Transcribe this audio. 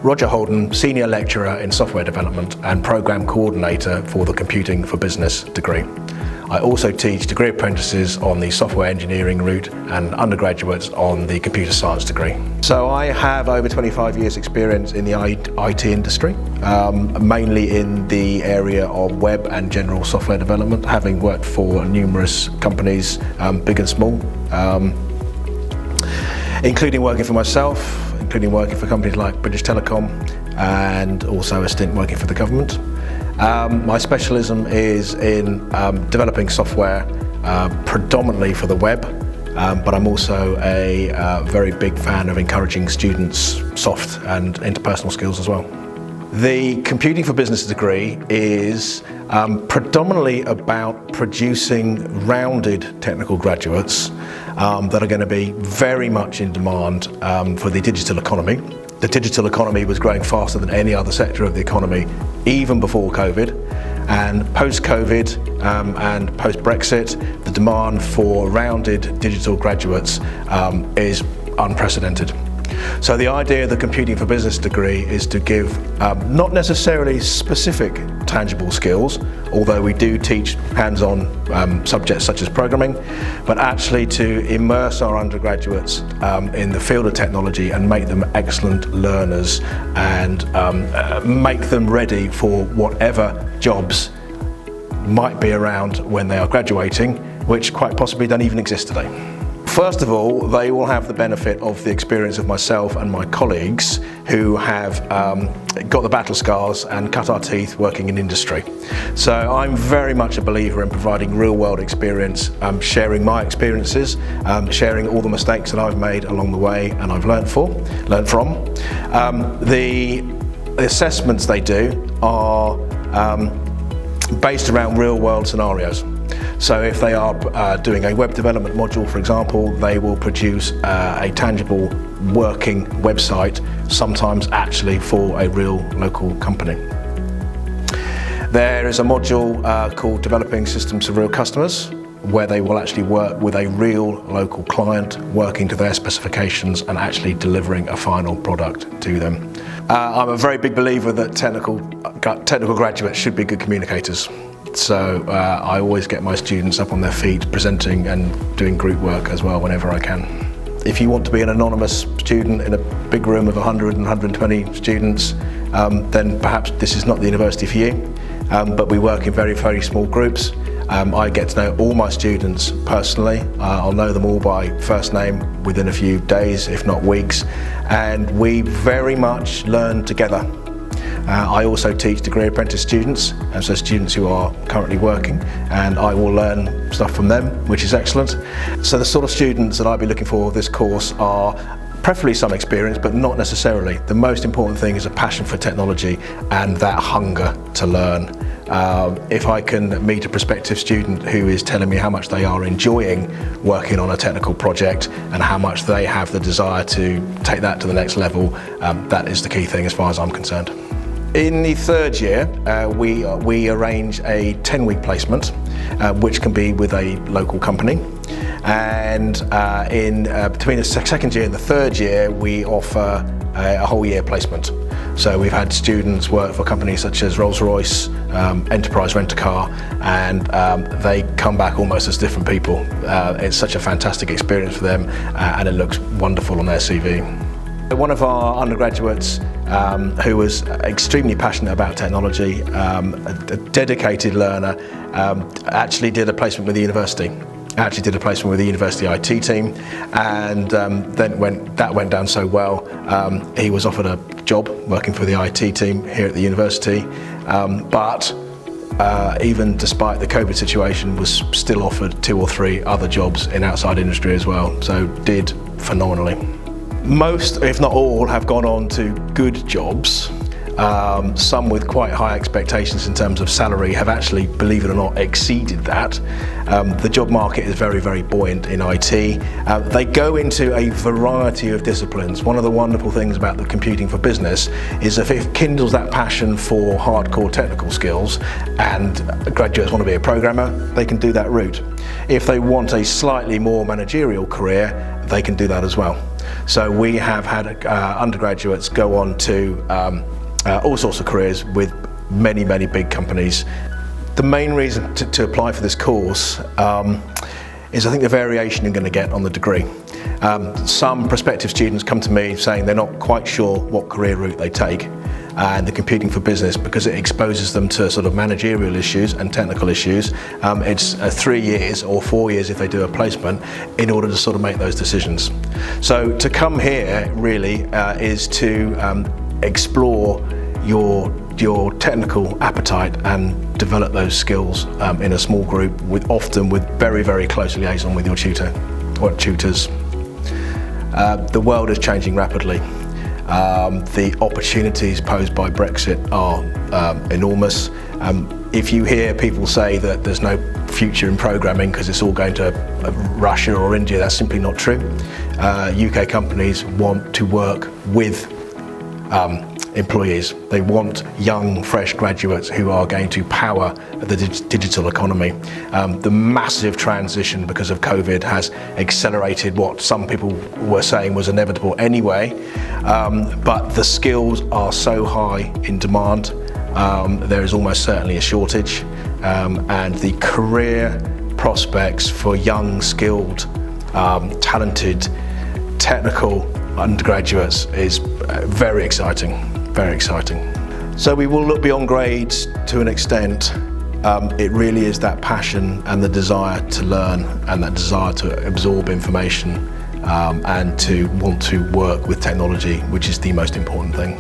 Roger Holden, Senior Lecturer in Software Development and Programme Coordinator for the Computing for Business degree. I also teach degree apprentices on the software engineering route and undergraduates on the computer science degree. So I have over 25 years experience in the IT industry, mainly in the area of web and general software development, having worked for numerous companies, big and small, including working for myself, including working for companies like British Telecom and also a stint working for the government. My specialism is in developing software predominantly for the web, but I'm also a very big fan of encouraging students' soft and interpersonal skills as well. The Computing for Business degree is predominantly about producing rounded technical graduates that are going to be very much in demand for the digital economy. The digital economy was growing faster than any other sector of the economy, even before COVID. And post-COVID and post-Brexit, the demand for rounded digital graduates is unprecedented. So the idea of the Computing for Business degree is to give not necessarily specific tangible skills, although we do teach hands-on subjects such as programming, but actually to immerse our undergraduates in the field of technology and make them excellent learners and make them ready for whatever jobs might be around when they are graduating, which quite possibly don't even exist today. First of all, they will have the benefit of the experience of myself and my colleagues who have got the battle scars and cut our teeth working in industry. So I'm very much a believer in providing real-world experience, sharing my experiences, sharing all the mistakes that I've made along the way and I've learned from. The assessments they do are based around real-world scenarios. So if they are doing a web development module, for example, they will produce a tangible working website, sometimes actually for a real local company. There is a module called Developing Systems for Real Customers, where they will actually work with a real local client, working to their specifications and actually delivering a final product to them. I'm a very big believer that technical graduates should be good communicators. So I always get my students up on their feet presenting and doing group work as well whenever I can. If you want to be an anonymous student in a big room of 100 and 120 students, then perhaps this is not the university for you. But we work in very, very small groups. I get to know all my students personally. I'll know them all by first name within a few days, if not weeks. And we very much learn together. I also teach degree apprentice students, so students who are currently working, and I will learn stuff from them, which is excellent. So the sort of students that I'd be looking for this course are preferably some experience, but not necessarily. The most important thing is a passion for technology and that hunger to learn. If I can meet a prospective student who is telling me how much they are enjoying working on a technical project and how much they have the desire to take that to the next level, that is the key thing as far as I'm concerned. In the third year, we arrange a 10-week placement, which can be with a local company. And between the second year and the third year, we offer a whole year placement. So we've had students work for companies such as Rolls-Royce, Enterprise Rent-A-Car, and they come back almost as different people. It's such a fantastic experience for them, and it looks wonderful on their CV. One of our undergraduates who was extremely passionate about technology, a dedicated learner, actually did a placement with the university. University IT team, and then when that went down so well, he was offered a job working for the IT team here at the university, but even despite the COVID situation, was still offered 2 or 3 other jobs in outside industry as well, so did phenomenally. Most, if not all, have gone on to good jobs. some with quite high expectations in terms of salary have actually, believe it or not, exceeded that. The job market is very, very buoyant in IT. They go into a variety of disciplines. One of the wonderful things about the Computing for Business is if it kindles that passion for hardcore technical skills and graduates want to be a programmer, they can do that route. If they want a slightly more managerial career, they can do that as well. So we have had undergraduates go on to all sorts of careers with many, many big companies. The main reason to apply for this course is I think the variation you're going to get on the degree. Some prospective students come to me saying they're not quite sure what career route they take, and the Computing for Business, because it exposes them to sort of managerial issues and technical issues, it's 3 years or 4 years if they do a placement in order to sort of make those decisions. So to come here really is to explore your technical appetite and develop those skills in a small group, often with very, very close liaison with your tutor or tutors. The world is changing rapidly. The opportunities posed by Brexit are enormous. If you hear people say that there's no future in programming because it's all going to Russia or India, that's simply not true. UK companies want to work with employees. They want young, fresh graduates who are going to power the digital economy. The massive transition because of COVID has accelerated what some people were saying was inevitable anyway, but the skills are so high in demand, there is almost certainly a shortage, and the career prospects for young, skilled, talented, technical undergraduates is very exciting. Very exciting. So we will look beyond grades to an extent. It really is that passion and the desire to learn and that desire to absorb information and to want to work with technology, which is the most important thing.